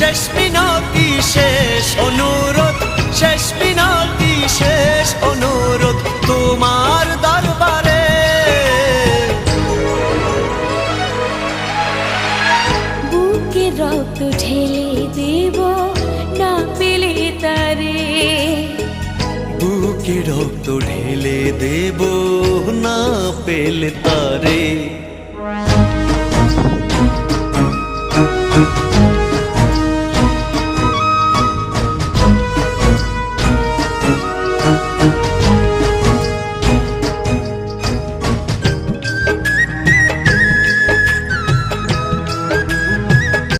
শেষ মিনতি শেষ অনুরোধ, শেষ মিনতি শেষ অনুরোধ তোমার দরবারে। বুকে রক্ত ঢেলে দেব না পেলে তারে, বুকে রক্ত ঢেলে দেব না পেলে তারে।